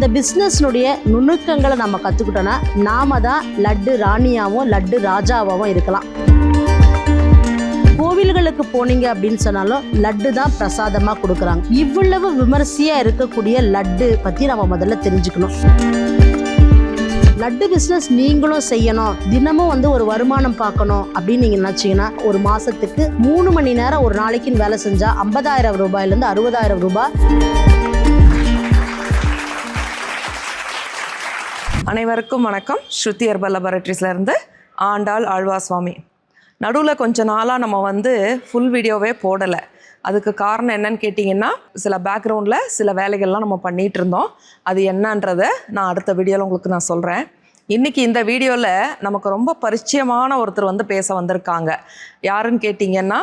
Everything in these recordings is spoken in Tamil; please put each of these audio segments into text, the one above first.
இந்த பிஸ்னஸ்னுடைய நுணுக்கங்களை நம்ம கற்றுக்கிட்டோன்னா நாம தான் லட்டு ராணியாகவும் லட்டு ராஜாவாகவும் இருக்கலாம். கோவில்களுக்கு போனீங்க அப்படின்னு சொன்னாலும் லட்டு தான் பிரசாதமாக கொடுக்குறாங்க. இவ்வளவு விமர்சையாக இருக்கக்கூடிய லட்டு பற்றி நம்ம முதல்ல தெரிஞ்சுக்கணும். லட்டு பிஸ்னஸ் நீங்களும் செய்யணும், தினமும் ஒரு வருமானம் பார்க்கணும் அப்படின்னு நீங்கள் நினச்சிங்கன்னா ஒரு மாதத்துக்கு 3 மணி நேரம் ஒரு நாளைக்குன்னு வேலை செஞ்சால் 50,000 ரூபாயிலேருந்து 60,000 ரூபாய். அனைவருக்கும் வணக்கம். ஸ்ருதி ஹெர்பல் லேபரேட்டரிஸ்லேருந்து ஆண்டாள் ஆழ்வாசுவாமி. நடுவில் கொஞ்ச நாளாக நம்ம ஃபுல் வீடியோவே போடலை. அதுக்கு காரணம் என்னன்னு கேட்டிங்கன்னா, சில பேக்ரவுண்டில் சில வேலைகள்லாம் நம்ம பண்ணிகிட்டு இருந்தோம். அது என்னன்றதை நான் அடுத்த வீடியோவில் உங்களுக்கு நான் சொல்கிறேன். இன்றைக்கி இந்த வீடியோவில் நமக்கு ரொம்ப பரிச்சயமான ஒருத்தர் பேச வந்திருக்காங்க. யாருன்னு கேட்டிங்கன்னா,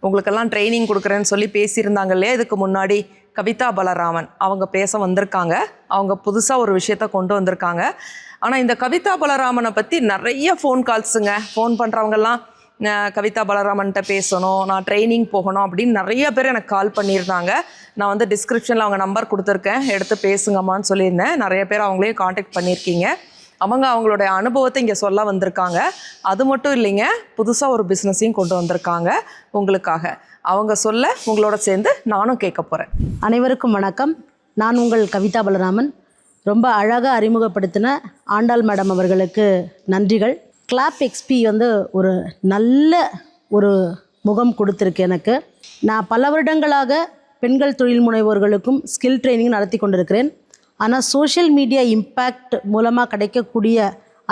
உங்களுக்கெல்லாம் ட்ரைனிங் கொடுக்குறேன்னு சொல்லி பேசியிருந்தாங்க இல்லையா இதுக்கு முன்னாடி, கவிதா பலராமன். அவங்க பேச வந்திருக்காங்க. அவங்க புதுசாக ஒரு விஷயத்த கொண்டு வந்திருக்காங்க. ஆனால் இந்த கவிதா பலராமனை பற்றி நிறைய ஃபோன் கால்ஸுங்க. ஃபோன் பண்ணுறவங்கெல்லாம் கவிதா பலராமன்கிட்ட பேசணும், நான் ட்ரைனிங் போகணும் அப்படின்னு நிறைய பேர் எனக்கு கால் பண்ணியிருந்தாங்க. நான் டிஸ்கிரிப்ஷனில் அவங்க நம்பர் கொடுத்துருக்கேன், எடுத்து பேசுங்கம்மான்னு சொல்லியிருந்தேன். நிறைய பேர் அவங்களையும் காண்டாக்ட் பண்ணியிருக்கீங்க. அவங்களுடைய அனுபவத்தை இங்கே சொல்ல வந்திருக்காங்க. அது மட்டும் இல்லைங்க, புதுசாக ஒரு பிஸ்னஸையும் கொண்டு வந்திருக்காங்க உங்களுக்காக. அவங்க சொல்ல உங்களோட சேர்ந்து நானும் கேட்க போகிறேன். அனைவருக்கும் வணக்கம். நான் உங்கள் கவிதா பலராமன். ரொம்ப அழகாக அறிமுகப்படுத்தின ஆண்டாள் மேடம் அவர்களுக்கு நன்றிகள். கிளாப் எக்ஸ்பி ஒரு நல்ல ஒரு முகம் கொடுத்துருக்கு எனக்கு. நான் பல வருடங்களாக பெண்கள் தொழில் முனைவோர்களுக்கும் ஸ்கில் ட்ரைனிங் நடத்தி கொண்டிருக்கிறேன். ஆனால் சோஷியல் மீடியா இம்பேக்ட் மூலமாக கிடைக்கக்கூடிய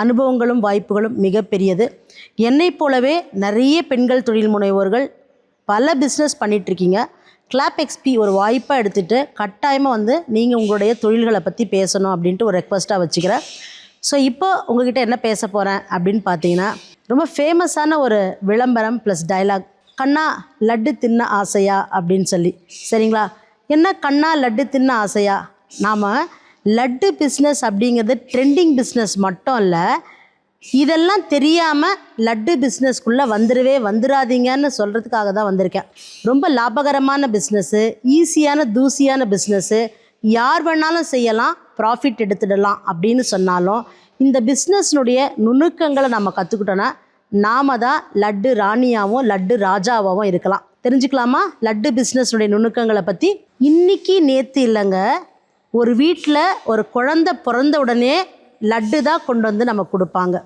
அனுபவங்களும் வாய்ப்புகளும் மிகப்பெரியது. என்னைப் போலவே நிறைய பெண்கள் தொழில் முனைவோர்கள் பல பிஸ்னஸ் பண்ணிகிட்ருக்கீங்க. கிளாப் எக்ஸ்பி ஒரு வாய்ப்பாக எடுத்துகிட்டு கட்டாயமாக நீங்கள் உங்களுடைய தொழில்களை பற்றி பேசணும் அப்படின்ட்டு ஒரு ரெக்வஸ்ட்டாக வச்சுக்கிறேன். ஸோ இப்போ உங்ககிட்ட என்ன பேச போகிறேன் அப்படின்னு பார்த்தீங்கன்னா, ரொம்ப ஃபேமஸான ஒரு விளம்பரம் ப்ளஸ் டைலாக். கண்ணா லட்டு தின்ன ஆசையா அப்படின்னு சொல்லி. சரிங்களா? என்ன கண்ணா லட்டு தின்ன ஆசையா? நாம் லட்டு பிஸ்னஸ் அப்படிங்கிறது ட்ரெண்டிங் பிஸ்னஸ் மட்டும் இல்லை. இதெல்லாம் தெரியாமல் லட்டு பிஸ்னஸ்க்குள்ளே வந்துடாதீங்கன்னு சொல்கிறதுக்காக தான் வந்திருக்கேன். ரொம்ப லாபகரமான பிஸ்னஸ்ஸு, ஈஸியான தூசியான பிஸ்னஸ்ஸு, யார் வேணாலும் செய்யலாம், ப்ராஃபிட் எடுத்துடலாம் அப்படின்னு சொன்னாலும் இந்த பிஸ்னஸ்னுடைய நுணுக்கங்களை நம்ம கற்றுக்கிட்டோன்னா நாம தான் லட்டு ராணியாகவும் லட்டு ராஜாவாகவும் இருக்கலாம். தெரிஞ்சுக்கலாமா லட்டு பிஸ்னஸ்னுடைய நுணுக்கங்களை பற்றி? இன்றைக்கி நேற்று இல்லைங்க, ஒரு வீட்டில் ஒரு குழந்தை பிறந்த உடனே லட்டு தான் கொண்டு நம்ம கொடுப்பாங்க.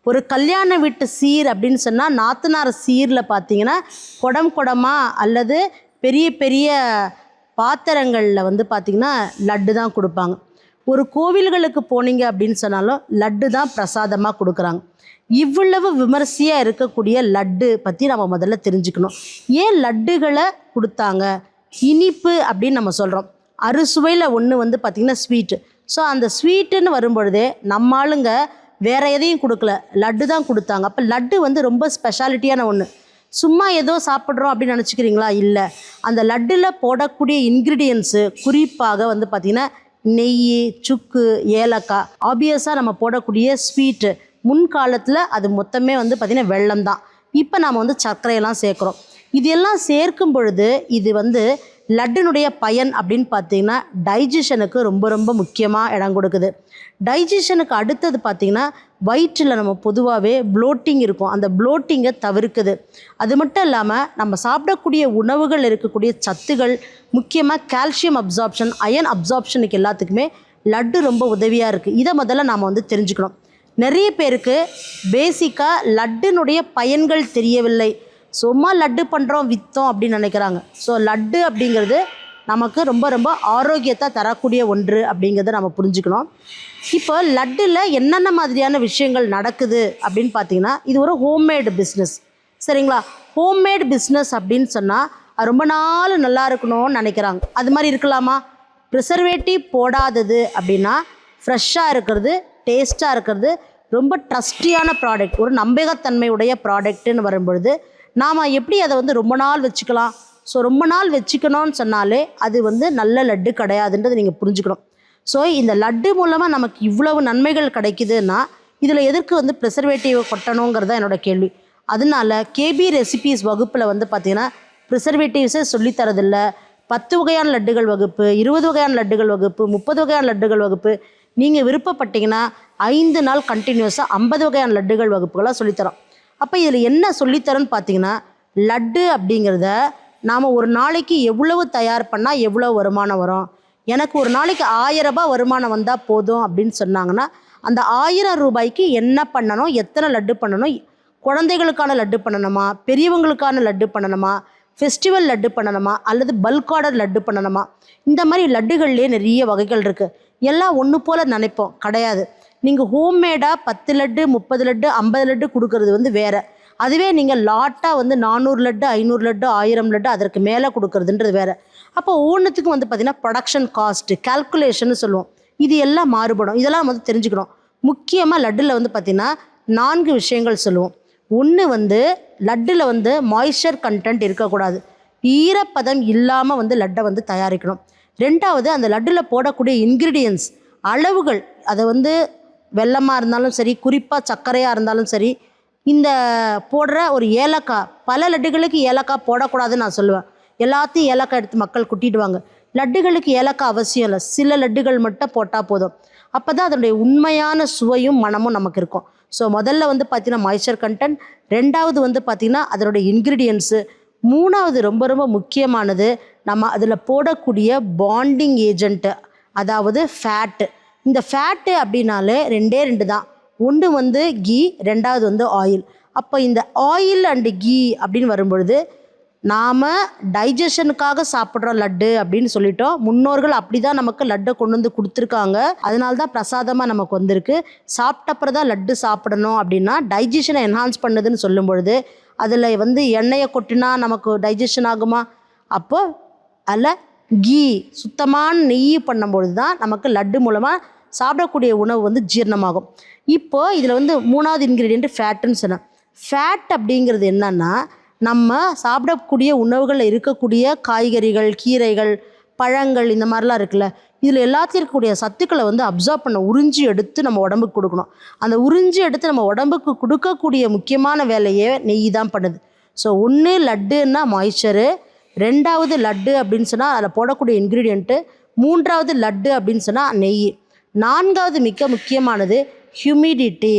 ஒரு கல்யாண வீட்டு சீர் அப்படின்னு சொன்னால் நாத்தனார் சீரில் பார்த்தீங்கன்னா குடமாக அல்லது பெரிய பெரிய பாத்திரங்களில் பார்த்திங்கன்னா லட்டு தான் கொடுப்பாங்க. ஒரு கோவில்களுக்கு போனீங்க அப்படின்னு சொன்னாலும் லட்டு தான் பிரசாதமாக கொடுக்குறாங்க. இவ்வளவு விமர்சையாக இருக்கக்கூடிய லட்டு பற்றி நம்ம முதல்ல தெரிஞ்சுக்கணும். ஏன் லட்டுகளை கொடுத்தாங்க? இனிப்பு அப்படின்னு நம்ம சொல்கிறோம். அறுசுவையில் ஒன்று பார்த்திங்கன்னா ஸ்வீட்டு. ஸோ அந்த ஸ்வீட்டுன்னு வரும்பொழுதே நம்ம ஆளுங்க வேறு எதையும் கொடுக்கல, லட்டு தான் கொடுத்தாங்க. அப்போ லட்டு ரொம்ப ஸ்பெஷாலிட்டியான ஒன்று. சும்மா ஏதோ சாப்பிட்றோம் அப்படின்னு நினச்சிக்கிறீங்களா? இல்லை. அந்த லட்டில் போடக்கூடிய இன்க்ரீடியன்ஸு குறிப்பாக பார்த்திங்கன்னா நெய், சுக்கு, ஏலக்காய், ஆப்வியஸாக நம்ம போடக்கூடிய ஸ்வீட்டு. முன்காலத்தில் அது மொத்தமே பார்த்திங்கன்னா வெல்லம் தான். இப்போ நாம் சர்க்கரையெல்லாம் சேர்க்குறோம். இது எல்லாம் சேர்க்கும் பொழுது இது லட்டுனுடைய பயன் அப்படின்னு பார்த்திங்கன்னா டைஜஷனுக்கு ரொம்ப ரொம்ப முக்கியமாக இடம் கொடுக்குது. டைஜஷனுக்கு அடுத்தது பார்த்திங்கன்னா வயிற்றில் நம்ம பொதுவாகவே ப்ளோட்டிங் இருக்கும், அந்த ப்ளோட்டிங்கை தவிர்க்குது. அது மட்டும் இல்லாமல் நம்ம சாப்பிடக்கூடிய உணவுகள் இருக்கக்கூடிய சத்துகள், முக்கியமாக கால்சியம் அப்சார்ப்ஷன், அயன் அப்சார்ப்ஷனுக்கு எல்லாத்துக்குமே லட்டு ரொம்ப உதவியாக இருக்குது. இதை முதல்ல நாம் தெரிஞ்சுக்கணும். நிறைய பேருக்கு பேசிக்காக லட்டுனுடைய பயன்கள் தெரியவில்லை. சும்மா லட்டு பண்ணுறோம் விற்றோம் அப்படின்னு நினைக்கிறாங்க. ஸோ லட்டு அப்படிங்கிறது நமக்கு ரொம்ப ரொம்ப ஆரோக்கியத்தை தரக்கூடிய ஒன்று அப்படிங்கிறத நம்ம புரிஞ்சுக்கணும். இப்போ லட்டில் என்னென்ன மாதிரியான விஷயங்கள் நடக்குது அப்படின்னு பார்த்தீங்கன்னா, இது ஒரு ஹோம்மேடு பிஸ்னஸ். சரிங்களா? ஹோம்மேட் பிஸ்னஸ் அப்படின்னு சொன்னால் அது ரொம்ப நாள் நல்லா இருக்கணும்னு நினைக்கிறாங்க. அது மாதிரி இருக்கலாமா? ப்ரிசர்வேட்டிவ் போடாதது அப்படின்னா ஃப்ரெஷ்ஷாக இருக்கிறது, டேஸ்ட்டாக இருக்கிறது, ரொம்ப ட்ரஸ்டியான ப்ராடக்ட், ஒரு நம்பகத்தன்மையுடைய ப்ராடக்ட்டுன்னு வரும்பொழுது நாம் எப்படி அதை ரொம்ப நாள் வச்சுக்கலாம்? ஸோ ரொம்ப நாள் வச்சுக்கணும்னு சொன்னாலே அது நல்ல லட்டு கிடையாதுன்றது நீங்கள் புரிஞ்சுக்கணும். ஸோ இந்த லட்டு மூலமாக நமக்கு இவ்வளவு நன்மைகள் கிடைக்குதுன்னா இதில் எதற்கு ப்ரிசர்வேட்டிவ் கொட்டணுங்கிறது தான் என்னோடய கேள்வி. அதனால கேபி ரெசிபீஸ் வகுப்பில் பார்த்திங்கன்னா ப்ரிசர்வேட்டிவ்ஸே சொல்லித்தரதில்லை, 10 வகையான லட்டுகள் வகுப்பு, 20 வகையான லட்டுகள் வகுப்பு, 30 வகையான லட்டுகள் வகுப்பு, நீங்கள் விருப்பப்பட்டீங்கன்னா 5 நாள் கண்டினியூஸாக 50 வகையான லட்டுகள் வகுப்புகளாக சொல்லித்தரோம். அப்போ இதில் என்ன சொல்லித்தரோன்னு பார்த்தீங்கன்னா, லட்டு அப்படிங்கிறத நாம் ஒரு நாளைக்கு எவ்வளவு தயார் பண்ணால் எவ்வளோ வருமானம் வரும், எனக்கு ஒரு நாளைக்கு 1000 ரூபாய் வருமானம் வந்தால் போதும் அப்படின்னு சொன்னாங்கன்னா, அந்த 1000 ரூபாய்க்கு என்ன பண்ணணும், எத்தனை லட்டு பண்ணணும், குழந்தைகளுக்கான லட்டு பண்ணணுமா, பெரியவங்களுக்கான லட்டு பண்ணணுமா, ஃபெஸ்டிவல் லட்டு பண்ணணுமா, அல்லது பல்க் ஆர்டர் லட்டு பண்ணணுமா, இந்த மாதிரி லட்டுகள்லேயே நிறைய வகைகள் இருக்குது. எல்லாம் ஒன்று போல் நினைப்போம், கிடையாது. நீங்கள் ஹோம்மேடாக 10 லட்டு 30 லட்டு 50 லட்டு கொடுக்கறது வந்து வேறு. அதுவே நீங்கள் லாட்டாக வந்து 400 லட்டு 500 லட்டு 1000 லட்டு அதற்கு மேலே கொடுக்குறதுன்றது வேறு. அப்போ ஒவ்வொன்றுத்துக்கும் வந்து பார்த்திங்கன்னா ப்ரொடக்ஷன் காஸ்ட்டு கால்குலேஷன்னு சொல்லுவோம். இது எல்லாம் மாறுபடும். இதெல்லாம் வந்து தெரிஞ்சுக்கணும். முக்கியமாக லட்டில் வந்து பார்த்திங்கன்னா 4 விஷயங்கள் சொல்லுவோம். ஒன்று வந்து லட்டில் வந்து மாய்ஸ்சர் கண்டென்ட் இருக்கக்கூடாது, ஈரப்பதம் இல்லாமல் வந்து லட்டை வந்து தயாரிக்கணும். 2வது அந்த லட்டில் போடக்கூடிய இன்க்ரீடியன்ஸ் அளவுகள், அதை வந்து வெல்லமாக இருந்தாலும் சரி, குறிப்பாக சர்க்கரையாக இருந்தாலும் சரி, இந்த போடுற ஒரு ஏலக்காய், பல லட்டுகளுக்கு ஏலக்காய் போடக்கூடாதுன்னு நான் சொல்லுவேன். எல்லாத்தையும் ஏலக்காய் எடுத்து மக்கள் குட்டிடுவாங்க. லட்டுகளுக்கு ஏலக்காய் அவசியம் இல்லை, சில லட்டுகள் மட்டும் போட்டால் போதும். அப்போ தான் அதனுடைய உண்மையான சுவையும் மனமும் நமக்கு இருக்கும். ஸோ முதல்ல வந்து பார்த்திங்கன்னா மாய்ஸ்சர் கண்டென்ட், 2வது வந்து பார்த்திங்கன்னா அதனுடைய இன்க்ரீடியன்ஸு, 3வது ரொம்ப ரொம்ப முக்கியமானது நம்ம அதில் போடக்கூடிய பாண்டிங் ஏஜென்ட்டு, அதாவது ஃபேட்டு. இந்த ஃபேட்டு அப்படின்னாலே 2 தான். ஒன்று வந்து கீ, 2வது வந்து ஆயில். அப்போ இந்த ஆயில் அண்டு கீ அப்படின்னு வரும்பொழுது நாம் டைஜஷனுக்காக சாப்பிட்ற லட்டு அப்படின்னு சொல்லிட்டோம். முன்னோர்கள் அப்படி தான் நமக்கு லட்டை கொண்டு வந்து கொடுத்துருக்காங்க. அதனால தான் பிரசாதமாக நமக்கு வந்திருக்கு. சாப்பிட்டப்புறம் தான் லட்டு சாப்பிடணும் அப்படின்னா டைஜஷனை என்ஹான்ஸ் பண்ணுதுன்னு சொல்லும் பொழுது அதில் வந்து எண்ணெயை கொட்டினா நமக்கு டைஜஷன் ஆகுமா? அப்போது அதில் கீ, சுத்தமான நெய் பண்ணும்பொழுது தான் நமக்கு லட்டு மூலமாக சாப்பிடக்கூடிய உணவு வந்து ஜீரணமாகும். இப்போது இதில் வந்து 3வது இன்க்ரீடியன்ட் ஃபேட்டுன்னு சொன்னேன். ஃபேட் அப்படிங்கிறது என்னன்னா, நம்ம சாப்பிடக்கூடிய உணவுகளில் இருக்கக்கூடிய காய்கறிகள், கீரைகள், பழங்கள், இந்த மாதிரிலாம் இருக்குல்ல, இதில் எல்லாத்தையும் இருக்கக்கூடிய சத்துக்களை வந்து அப்சார்ப் பண்ண, உறிஞ்சி எடுத்து நம்ம உடம்புக்கு கொடுக்கணும். அந்த உறிஞ்சி எடுத்து நம்ம உடம்புக்கு கொடுக்கக்கூடிய முக்கியமான வேலையே நெய் தான் பண்ணுது. ஸோ ஒன்று லட்டுன்னா மாய்ஸ்சரு, 2வது லட்டு அப்படின்னு சொன்னால் அதில் போடக்கூடிய இன்க்ரீடியண்ட்டு, 3வது லட்டு அப்படின்னு சொன்னால் நெய், 4வது மிக முக்கியமானது ஹியூமிடிட்டி.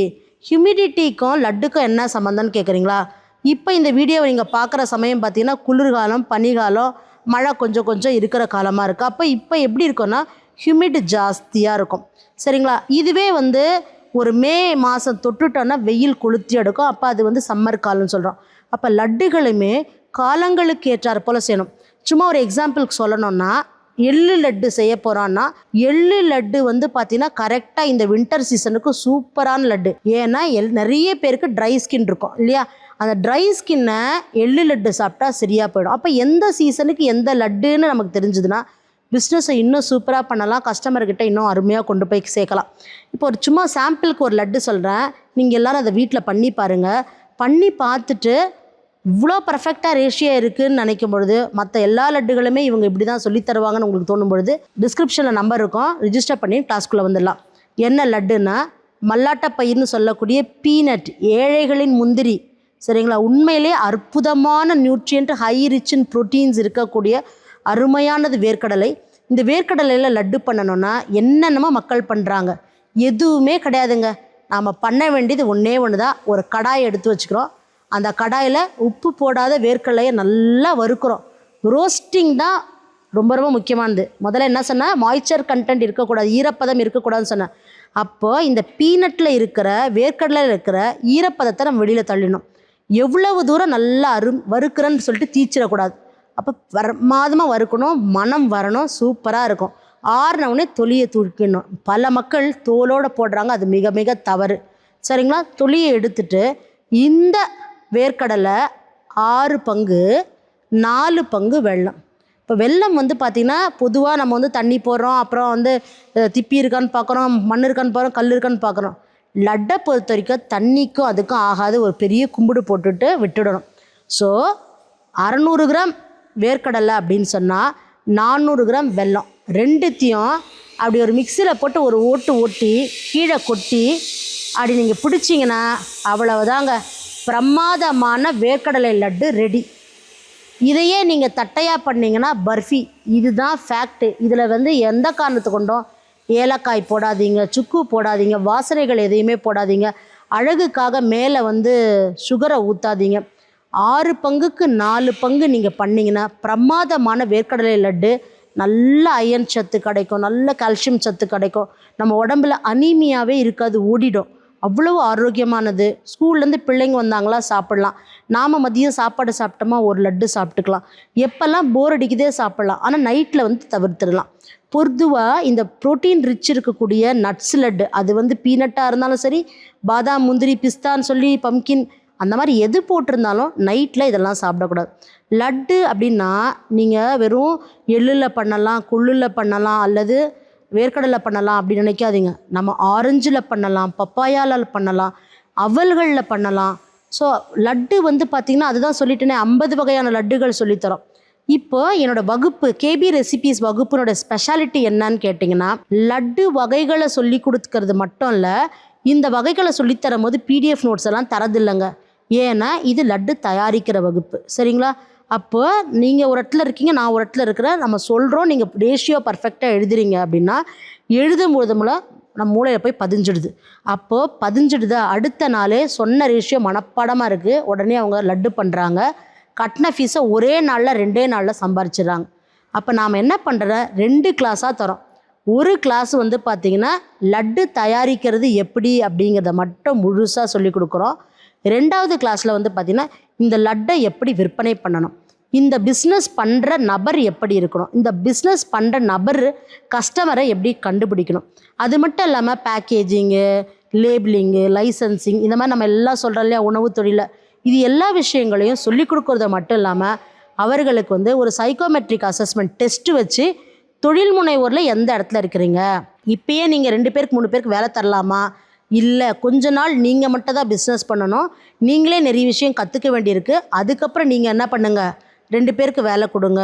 ஹியூமிடிட்டிக்கும் லட்டுக்கும் என்ன சம்மந்தம்னு கேட்குறீங்களா? இப்போ இந்த வீடியோவை நீங்கள் பார்க்குற சமயம் பார்த்தீங்கன்னா குளிர்காலம், பனிகாலம், மழை கொஞ்சம் கொஞ்சம் இருக்கிற காலமாக இருக்குது. அப்போ இப்போ எப்படி இருக்குன்னா ஹியூமிட் ஜாஸ்தியாக இருக்கும், சரிங்களா? இதுவே வந்து ஒரு மே மாதம் தொட்டுட்டோன்னா வெயில் கொளுத்தி எடுக்கும். அப்போ அது வந்து சம்மர் காலம்னு சொல்கிறோம். அப்போ லட்டுகளுமே காலங்களுக்கு ஏற்றாற் போல் செய்யணும். சும்மா ஒரு எக்ஸாம்பிளுக்கு சொல்லணும்னா, எள்ளு லட்டு செய்ய போகிறோன்னா எள்ளு லட்டு வந்து பார்த்திங்கன்னா கரெக்டாக இந்த வின்டர் சீசனுக்கு சூப்பரான லட்டு. ஏன்னா நிறைய பேருக்கு ட்ரை ஸ்கின் இருக்கும் இல்லையா? அந்த ட்ரை ஸ்கின்னை எள்ளு லட்டு சாப்பிட்டா சரியாக போயிடும். அப்போ எந்த சீசனுக்கு எந்த லட்டுன்னு நமக்கு தெரிஞ்சுதுன்னா பிஸ்னஸை இன்னும் சூப்பராக பண்ணலாம், கஸ்டமர்கிட்ட இன்னும் அருமையாக கொண்டு போய் சேர்க்கலாம். இப்போ ஒரு சும்மா சாம்பிளுக்கு ஒரு லட்டு சொல்கிறேன், நீங்கள் எல்லோரும் அதை வீட்டில் பண்ணி பாருங்கள். பண்ணி பார்த்துட்டு இவ்வளோ பர்ஃபெக்டாக ரேஷியோ இருக்குதுன்னு நினைக்கும் பொழுது மற்ற எல்லா லட்டுகளுமே இவங்க இப்படி தான் சொல்லி தருவாங்கன்னு உங்களுக்கு தோணும் பொழுது டிஸ்கிரிப்ஷனில் நம்பர் இருக்கும், ரிஜிஸ்டர் பண்ணி கிளாஸ்க்குள்ளே வந்துடலாம். என்ன லட்டுன்னா மல்லாட்டை பயிர்னு சொல்லக்கூடிய பீனட், ஏழைகளின் முந்திரி, சரிங்களா? உண்மையிலே அற்புதமான nutrient, high rich in proteins இருக்கக்கூடிய அருமையானது வேர்க்கடலை. இந்த வேர்க்கடலையில் லட்டு பண்ணணுன்னா என்னென்னமோ மக்கள் பண்ணுறாங்க, எதுவுமே கிடையாதுங்க. நாம் பண்ண வேண்டியது ஒன்றே ஒன்று தான். ஒரு கடாயை எடுத்து வச்சுக்கிறோம், அந்த கடாயில் உப்பு போடாத வேர்க்கடலையை நல்லா வறுக்கிறோம். ரோஸ்டிங் தான் ரொம்ப ரொம்ப முக்கியமானது. முதல்ல என்ன சொன்னால் மாய்ஸ்சர் கண்டென்ட் இருக்கக்கூடாது, ஈரப்பதம் இருக்கக்கூடாதுன்னு சொன்னேன். அப்போது இந்த பீனட்டில் இருக்கிற, வேர்க்கடலையில் இருக்கிற ஈரப்பதத்தை நம்ம வெளியில் தள்ளிடணும். எவ்வளவு தூரம் நல்லா வறுக்கிறேன்னு சொல்லிட்டு தீச்சிடக்கூடாது. அப்போ மாதமாக வறுக்கணும், மனம் வரணும், சூப்பராக இருக்கும். ஆறுனவுடனே தொலியை தூக்கிடணும். பல மக்கள் தோலோடு போடுறாங்க, அது மிக மிக தவறு, சரிங்களா? தொலியை எடுத்துட்டு இந்த வேர்க்கடலை 6 பங்கு 4 பங்கு வெல்லம். இப்போ வெல்லம் வந்து பார்த்திங்கன்னா பொதுவாக நம்ம வந்து தண்ணி போடுறோம், அப்புறம் வந்து திப்பி இருக்கான்னு பார்க்குறோம், மண் இருக்கான்னு பார்க்குறோம், கல் இருக்கான்னு பார்க்குறோம். லட்டை பொறுத்த வரைக்கும் தண்ணிக்கும் அதுக்கும் ஆகாது, ஒரு பெரிய கும்பிடு போட்டுட்டு விட்டுடணும். ஸோ 600 கிராம் வேர்க்கடலை அப்படின்னு சொன்னால் 400 கிராம் வெல்லம், ரெண்டுத்தையும் அப்படி ஒரு மிக்சியில் போட்டு ஒரு ஓட்டி கீழே கொட்டி அப்படி நீங்கள் பிடிச்சிங்கன்னா அவ்வளவுதாங்க, பிரமாதமான வேர்க்கடலை லட்டு ரெடி. இதையே நீங்கள் தட்டையாக பண்ணிங்கன்னா பர்ஃபி. இதுதான் ஃபேக்ட்டு. இதில் வந்து எந்த காரணத்து கொண்டும் ஏலக்காய் போடாதீங்க, சுக்கு போடாதீங்க, வாசனைகள் எதையுமே போடாதீங்க, அழகுக்காக மேலே வந்து சுகரை ஊற்றாதீங்க. 6 பங்குக்கு 4 பங்கு நீங்கள் பண்ணிங்கன்னா பிரமாதமான வேர்க்கடலை லட்டு. நல்ல அயன் சத்து கிடைக்கும், நல்ல கால்சியம் சத்து கிடைக்கும். நம்ம உடம்புல அனீமியாவே இருக்காது, ஓடிடும். அவ்வளவு ஆரோக்கியமானது. ஸ்கூல்லேருந்து பிள்ளைங்க வந்தாங்களா சாப்பிட்லாம். நாம் மதியம் சாப்பாடு சாப்பிட்டோமா ஒரு லட்டு சாப்பிட்டுக்கலாம். எப்போல்லாம் போர் அடிக்குதே சாப்பிட்லாம். ஆனால் நைட்டில் வந்து தவிர்த்துடலாம். பொதுவாக இந்த ப்ரோட்டீன் ரிச் இருக்கக்கூடிய நட்ஸ் லட்டு, அது வந்து பீனட்டாக இருந்தாலும் சரி, பாதாம் முந்திரி பிஸ்தான்னு சொல்லி பம்கின் அந்த மாதிரி எது போட்டிருந்தாலும் நைட்டில் இதெல்லாம் சாப்பிடக்கூடாது. லட்டு அப்படின்னா நீங்கள் வெறும் எள்ளில் பண்ணலாம், கொள்ளில் பண்ணலாம், அல்லது வேர்க்கடலை பண்ணலாம் அப்படி நினைக்காதீங்க. நம்ம ஆரஞ்சில் பண்ணலாம், பப்பாயாவில் பண்ணலாம், அவல்களில் பண்ணலாம். ஸோ லட்டு வந்து பார்த்திங்கன்னா அதுதான் சொல்லிட்டேனே, 50 வகையான லட்டுகள் சொல்லித்தரோம். இப்போ என்னோடய வகுப்பு கேபி ரெசிபீஸ் வகுப்பினோட ஸ்பெஷாலிட்டி என்னன்னு கேட்டிங்கன்னா, லட்டு வகைகளை சொல்லி கொடுக்கறது மட்டும் இல்லை, இந்த வகைகளை சொல்லித்தரும் போது பிடிஎஃப் நோட்ஸ் எல்லாம் தரதில்லைங்க. ஏன்னா இது லட்டு தயாரிக்கிற வகுப்பு, சரிங்களா? அப்போ நீங்கள் ஒரு இடத்துல இருக்கீங்க, நான் ஒரு இடத்துல இருக்கிறேன், நம்ம சொல்கிறோம், நீங்கள் ரேஷியோ பர்ஃபெக்டாக எழுதுறீங்க அப்படின்னா எழுதும் பொழுதுமுல நம்ம மூளையில் போய் பதிஞ்சிடுது. அப்போது பதிஞ்சிடுதா அடுத்த நாளே சொன்ன ரேஷியோ மனப்பாடமாக இருக்குது, உடனே அவங்க லட்டு பண்ணுறாங்க. கட்டின ஃபீஸை ஒரே நாளில் 2 நாளில் சம்பாரிச்சிடுறாங்க. அப்போ நாம் என்ன பண்ணுற 2 கிளாஸாக தரோம். ஒரு கிளாஸ் வந்து பார்த்திங்கன்னா லட்டு தயாரிக்கிறது எப்படி அப்படிங்கிறத மட்டும் முழுசாக சொல்லி கொடுக்குறோம். 2வது கிளாஸில் வந்து பார்த்திங்கன்னா இந்த லட்டை எப்படி விற்பனை பண்ணணும், இந்த பிஸ்னஸ் பண்ணுற நபர் எப்படி இருக்கணும், இந்த பிஸ்னஸ் பண்ணுற நபர் கஸ்டமரை எப்படி கண்டுபிடிக்கணும். அது மட்டும் இல்லாமல் பேக்கேஜிங்கு, லேபிளிங்கு, லைசன்சிங், இந்த மாதிரி நம்ம எல்லாம் சொல்கிறோம் இல்லையா, உணவு தொழிலை, இது எல்லா விஷயங்களையும் சொல்லி கொடுக்குறத மட்டும் இல்லாமல் அவர்களுக்கு வந்து ஒரு சைக்கோமெட்ரிக் அசஸ்மெண்ட் டெஸ்ட்டு வச்சு தொழில் முனைவோரில் எந்த இடத்துல இருக்கிறீங்க, இப்போயே நீங்கள் 2 பேருக்கு 3 பேருக்கு வேலை தரலாமா, இல்லை கொஞ்ச நாள் நீங்கள் மட்டும் தான் பிஸ்னஸ் பண்ணணும், நீங்களே நிறைய விஷயம் கற்றுக்க வேண்டியிருக்கு, அதுக்கப்புறம் நீங்கள் என்ன பண்ணுங்கள் 2 பேருக்கு வேலை கொடுங்க.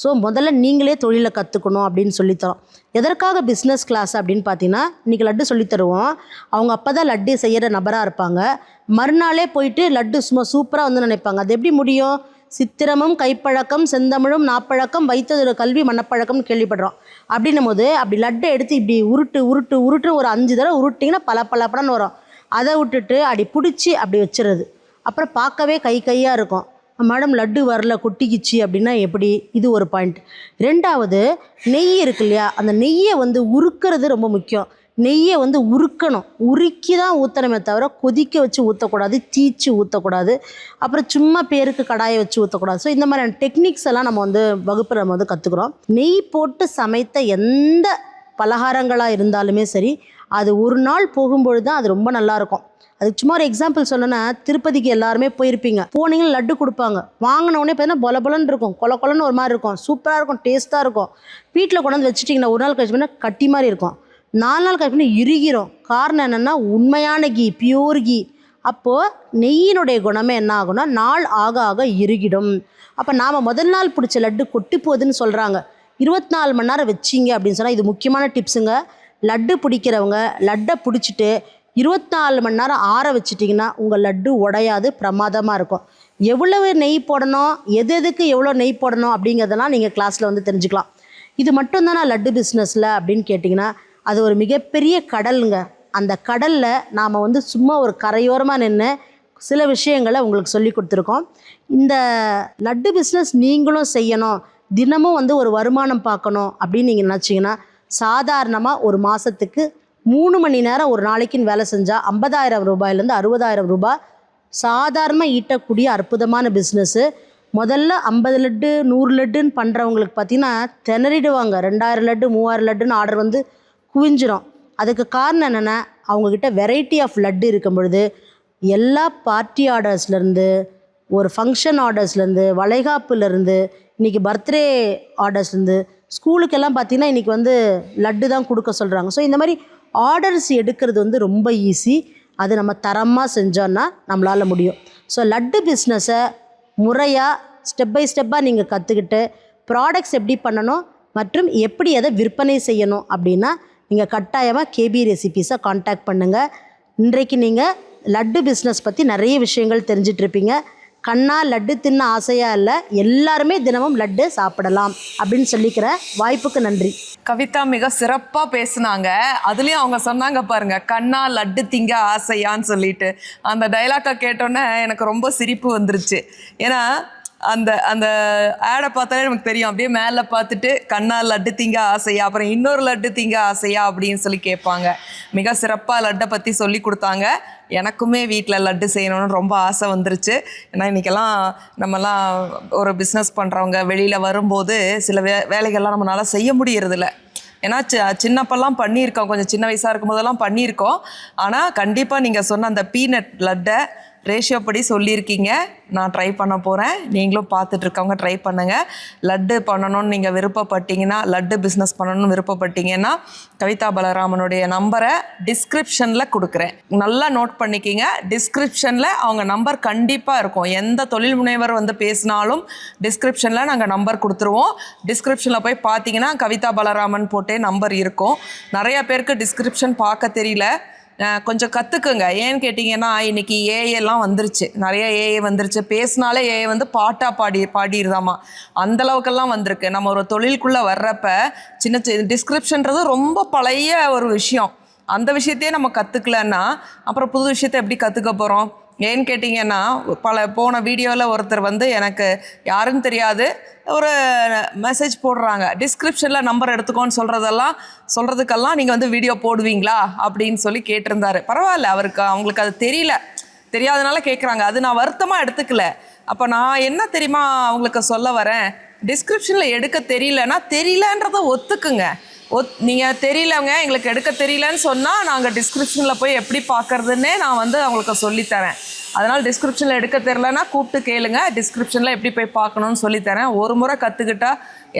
ஸோ முதல்ல நீங்களே தொழிலை கற்றுக்கணும் அப்படின்னு சொல்லித்தரோம். எதற்காக பிஸ்னஸ் கிளாஸ் அப்படின்னு பார்த்தீங்கன்னா, இன்றைக்கி லட்டு சொல்லித்தருவோம். அவங்க அப்போ தான் லட்டு செய்கிற நபராக இருப்பாங்க. மறுநாளே போயிட்டு லட்டு சும்மா சூப்பராக வந்து நினைப்பாங்க. அது எப்படி முடியும்? சித்திரமும் கைப்பழக்கம் செந்தமிழும் நாப்பழக்கம் வைத்தது கல்வி மனப்பழக்கம்னு கேள்விப்படுறோம். அப்படின்னும் போது அப்படி லட்டை எடுத்து இப்படி உருட்டு உருட்டு உருட்டு ஒரு 5 தடவை உருட்டிங்கன்னா பலன்னு வரும். அதை விட்டுட்டு அப்படி பிடிச்சி அப்படி வச்சுறது. அப்புறம் பார்க்கவே கையாக இருக்கும். மேடம் லட்டு வரல கொட்டிக்கிச்சு அப்படின்னா எப்படி? இது ஒரு பாயிண்ட். 2வது நெய் இருக்கு இல்லையா, அந்த நெய்யை வந்து உருக்கிறது ரொம்ப முக்கியம். நெய்யை வந்து உருக்கணும், உருக்கி தான் ஊற்றணுமே தவிர கொதிக்க வச்சு ஊற்றக்கூடாது, தீச்சு ஊற்றக்கூடாது, அப்புறம் சும்மா பேருக்கு கடாயை வச்சு ஊற்றக்கூடாது. ஸோ இந்த மாதிரியான டெக்னிக்ஸ் எல்லாம் நம்ம வந்து வகுப்பில் நம்ம வந்து கற்றுக்குறோம். நெய் போட்டு சமைத்த எந்த பலகாரங்களாக இருந்தாலுமே சரி, அது ஒரு நாள் போகும்பொழுது தான் அது ரொம்ப நல்லாயிருக்கும். அதுக்கு சும்மா ஒரு எக்ஸாம்பிள் சொல்லணும்னா, திருப்பதிக்கு எல்லாருமே போயிருப்பீங்க. போனீங்கன்னா லட்டு கொடுப்பாங்க. வாங்கினோடனே பார்த்தீங்கன்னா பொலன்னு இருக்கும், கொலன்னு ஒரு மாதிரி இருக்கும், சூப்பராக இருக்கும், டேஸ்ட்டாக இருக்கும். வீட்டில் கொண்டாந்து வச்சுட்டிங்கன்னா ஒரு நாள் கழிச்சு பண்ணால் கட்டி மாதிரி இருக்கும், 4 நாள் கழிச்சு பண்ணி இறுகிரும். காரணம் என்னென்னா உண்மையான கீ, பியூர் கீ. அப்போது நெய்யினுடைய குணமே என்ன ஆகும்னா நாள் ஆக ஆக இறுகிடும். அப்போ நாம் முதல் நாள் பிடிச்ச லட்டு கொட்டி போகுதுன்னு சொல்கிறாங்க. 24 மணி நேரம் வச்சிங்க அப்படின்னு சொன்னால் இது முக்கியமான டிப்ஸுங்க. லட்டு பிடிக்கிறவங்க லட்டை பிடிச்சிட்டு 24 மணி நேரம் ஆற வச்சிட்டிங்கன்னா உங்கள் லட்டு உடையாது, பிரமாதமாக இருக்கும். எவ்வளவு நெய் போடணும், எதுக்கு எவ்வளோ நெய் போடணும் அப்படிங்கிறதெல்லாம் நீங்கள் கிளாஸில் வந்து தெரிஞ்சுக்கலாம். இது மட்டும்தானா லட்டு பிஸ்னஸில் அப்படின்னு கேட்டிங்கன்னா, அது ஒரு மிகப்பெரிய கடலுங்க. அந்த கடலில் நாம் வந்து சும்மா ஒரு கரையோரமாக நின்று சில விஷயங்களை உங்களுக்கு சொல்லி கொடுத்துருக்கோம். இந்த லட்டு பிஸ்னஸ் நீங்களும் செய்யணும், தினமும் வந்து ஒரு வருமானம் பார்க்கணும் அப்படின்னு நீங்கள் நினச்சிங்கன்னா, சாதாரணமாக ஒரு மாதத்துக்கு 3 மணி நேரம் ஒரு நாளைக்குன்னு வேலை செஞ்சால் 50,000 ரூபாயிலேருந்து 60,000 ரூபாய் சாதாரணமாக ஈட்டக்கூடிய அற்புதமான பிஸ்னஸ்ஸு. முதல்ல 50 லட்டு 100 லட்டுன்னு பண்ணுறவங்களுக்கு பார்த்திங்கன்னா திணறிடுவாங்க. 2000 லட்டு 3000 லட்டுன்னு ஆர்டர் வந்து குவிஞ்சிரும். அதுக்கு காரணம் என்னென்னா, அவங்கக்கிட்ட வெரைட்டி ஆஃப் லட்டு இருக்கும் பொழுது எல்லா பார்ட்டி ஆர்டர்ஸ்லேருந்து, ஒரு ஃபங்க்ஷன் ஆர்டர்ஸ்லேருந்து, வளைகாப்புலேருந்து, இன்றைக்கி பர்த்டே ஆர்டர்ஸ்லேருந்து, ஸ்கூலுக்கெல்லாம் பார்த்திங்கன்னா இன்றைக்கி வந்து லட்டு தான் கொடுக்க சொல்கிறாங்க. ஸோ இந்த மாதிரி ஆர்டர்ஸ் எடுக்கிறது வந்து ரொம்ப ஈஸி. அது நம்ம தரமாக செஞ்சோன்னா நம்மளால் முடியும். ஸோ லட்டு பிஸ்னஸை முறையாக ஸ்டெப் பை ஸ்டெப்பாக நீங்கள் கற்றுக்கிட்டு ப்ராடக்ட்ஸ் எப்படி பண்ணணும் மற்றும் எப்படி அதை விற்பனை செய்யணும் அப்படின்னா நீங்கள் கட்டாயமாக கேபி ரெசிபீஸை காண்டாக்ட் பண்ணுங்கள். இன்றைக்கு நீங்கள் லட்டு பிஸ்னஸ் பற்றி நிறைய விஷயங்கள் தெரிஞ்சிட்ருப்பீங்க. கண்ணா லட்டு தின்ன ஆசையாக இல்லை, எல்லாருமே தினமும் லட்டு சாப்பிடலாம் அப்படின்னு சொல்லிக்கிறேன். வாய்ப்புக்கு நன்றி. கவிதா மிக சிறப்பாக பேசுனாங்க. அதுலேயும் அவங்க சொன்னாங்க பாருங்க, கண்ணா லட்டு திங்க ஆசையான்னு சொல்லிட்டு. அந்த டைலாக்கை கேட்டோன்னே எனக்கு ரொம்ப சிரிப்பு வந்துருச்சு. ஏன்னா அந்த அந்த ஆடை பார்த்தாலே நமக்கு தெரியும், அப்படியே மேலே பார்த்துட்டு கண்ணா லட்டு திங்க ஆசையா, அப்புறம் இன்னொரு லட்டு திங்க ஆசையா அப்படின்னு சொல்லி கேட்பாங்க. மிக சிறப்பாக லட்டை பற்றி சொல்லி கொடுத்தாங்க. எனக்குமே வீட்டில் லட்டு செய்யணும்னு ரொம்ப ஆசை வந்துருச்சு. ஏன்னா இன்றைக்கெல்லாம் நம்மலாம் ஒரு பிஸ்னஸ் பண்ணுறவங்க வெளியில் வரும்போது சில வேலைகள்லாம் நம்மளால் செய்ய முடியறதில்ல. ஏன்னா சின்னப்பெல்லாம் பண்ணியிருக்கோம், கொஞ்சம் சின்ன வயசாக இருக்கும் போதெல்லாம் பண்ணியிருக்கோம். ஆனால் கண்டிப்பாக நீங்கள் சொன்ன அந்த பீனட் லட்டை ரேஷியோ படி சொல்லியிருக்கீங்க. நான் ட்ரை பண்ண போகிறேன். நீங்களும் பார்த்துட்ருக்கவங்க ட்ரை பண்ணுங்கள். லட்டு பண்ணணும்னு நீங்கள் விருப்பப்பட்டீங்கன்னா, லட்டு பிஸ்னஸ் பண்ணணும்னு விருப்பப்பட்டீங்கன்னா கவிதா பலராமனுடைய நம்பரை டிஸ்கிரிப்ஷனில் கொடுக்குறேன். நல்லா நோட் பண்ணிக்கிங்க. டிஸ்கிரிப்ஷனில் அவங்க நம்பர் கண்டிப்பாக இருக்கும். எந்த தொழில் முனைவர் வந்து பேசினாலும் டிஸ்கிரிப்ஷனில் நாங்கள் நம்பர் கொடுத்துருவோம். டிஸ்கிரிப்ஷனில் போய் பார்த்தீங்கன்னா கவிதா பலராமன் போட்டே நம்பர் இருக்கும். நிறையா பேருக்கு டிஸ்கிரிப்ஷன் பார்க்க தெரியல, கொஞ்சம் கற்றுக்குங்க. ஏன்னு கேட்டிங்கன்னா இன்றைக்கி ஏஐலாம் வந்துருச்சு, நிறைய ஏஐ வந்துருச்சு. பேசினாலே ஏஐ வந்து பாட்டாக பாடிடுதாமா, அந்தளவுக்கெல்லாம் வந்திருக்கு. நம்ம ஒரு தொழிலுக்குள்ளே வர்றப்ப சின்ன டிஸ்கிரிப்ஷன்றது ரொம்ப பழைய ஒரு விஷயம். அந்த விஷயத்தையே நம்ம கற்றுக்கலன்னா அப்புறம் புது விஷயத்தை எப்படி கற்றுக்க போகிறோம்? ஏன்னு கேட்டிங்கன்னா போன வீடியோவில் ஒருத்தர் வந்து எனக்கு யாருன்னு தெரியாது ஒரு மெசேஜ் போடுறாங்க, டிஸ்கிரிப்ஷனில் நம்பர் எடுத்துக்கோன்னு சொல்கிறதுக்கெல்லாம் நீங்கள் வந்து வீடியோ போடுவீங்களா அப்படின்னு சொல்லி கேட்டிருந்தாரு. பரவாயில்ல, அவங்களுக்கு அது தெரியாதனால கேட்குறாங்க. அது நான் வருத்தமாக எடுத்துக்கல. அப்போ நான் என்ன தெரியுமா அவங்களுக்கு சொல்ல வரேன், டிஸ்கிரிப்ஷனில் எடுக்க தெரியலன்றதை ஒத்துக்குங்க. நீங்கள் தெரியலவங்க, எங்களுக்கு எடுக்க தெரியலன்னு சொன்னால் நாங்கள் டிஸ்கிரிப்ஷனில் போய் எப்படி பார்க்குறதுன்னே நான் வந்து அவங்களுக்கு சொல்லித்தரேன். அதனால் டிஸ்கிரிப்ஷனில் எடுக்க தெரியலன்னா கூப்பிட்டு கேளுங்க, டிஸ்கிரிப்ஷனில் எப்படி போய் பார்க்கணுன்னு சொல்லித்தரேன். ஒரு முறை கற்றுக்கிட்டா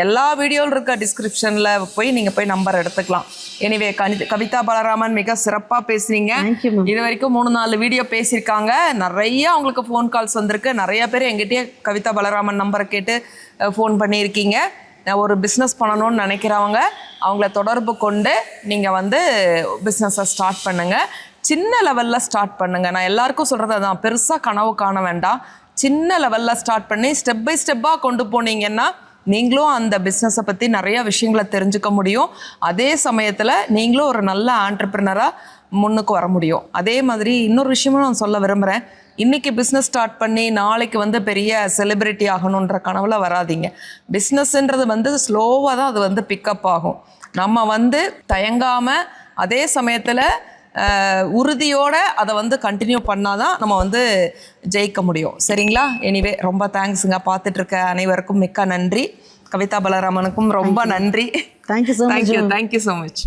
எல்லா வீடியோவில் இருக்க டிஸ்கிரிப்ஷனில் போய் நீங்கள் நம்பர் எடுத்துக்கலாம். எனிவே கவிதா பலராமன் மிக சிறப்பாக பேசுனீங்க. இது வரைக்கும் 3-4 வீடியோ பேசியிருக்காங்க. நிறைய அவங்களுக்கு ஃபோன் கால்ஸ் வந்திருக்கு. நிறைய பேர் எங்கிட்டே கவிதா பலராமன் நம்பரை கேட்டு ஃபோன் பண்ணியிருக்கீங்க. ஒரு பிஸ்னஸ் பண்ணணும்னு நினைக்கிறவங்க அவங்கள தொடர்பு கொண்டு நீங்கள் வந்து பிஸ்னஸை ஸ்டார்ட் பண்ணுங்கள். சின்ன லெவலில் ஸ்டார்ட் பண்ணுங்கள். நான் எல்லாருக்கும் சொல்கிறது அதான், பெருசாக கனவு காண வேண்டாம். சின்ன லெவலில் ஸ்டார்ட் பண்ணி ஸ்டெப் பை ஸ்டெப்பாக கொண்டு போனீங்கன்னா நீங்களும் அந்த பிஸ்னஸை பற்றி நிறையா விஷயங்களை தெரிஞ்சுக்க முடியும். அதே சமயத்தில் நீங்களும் ஒரு நல்ல ஆண்டர்ப்ரினராக முன்னுக்கு வர முடியும். அதே மாதிரி இன்னொரு விஷயமும் நான் சொல்ல விரும்புகிறேன். இன்றைக்கி பிஸ்னஸ் ஸ்டார்ட் பண்ணி நாளைக்கு வந்து பெரிய செலிப்ரிட்டி ஆகணுன்ற கனவுல வராதிங்க. பிஸ்னஸ்ன்றது வந்து ஸ்லோவாக தான் அது வந்து பிக்கப் ஆகும். நம்ம வந்து தயங்காமல் அதே சமயத்தில் உறுதியோடு அதை வந்து கண்டினியூ பண்ணால் தான் நம்ம வந்து ஜெயிக்க முடியும். சரிங்களா? எனிவே ரொம்ப தேங்க்ஸுங்க. பார்த்துட்ருக்க அனைவருக்கும் மிக்க நன்றி. கவிதா பலராமனுக்கும் ரொம்ப நன்றி. Thank you so much. Thank you so much.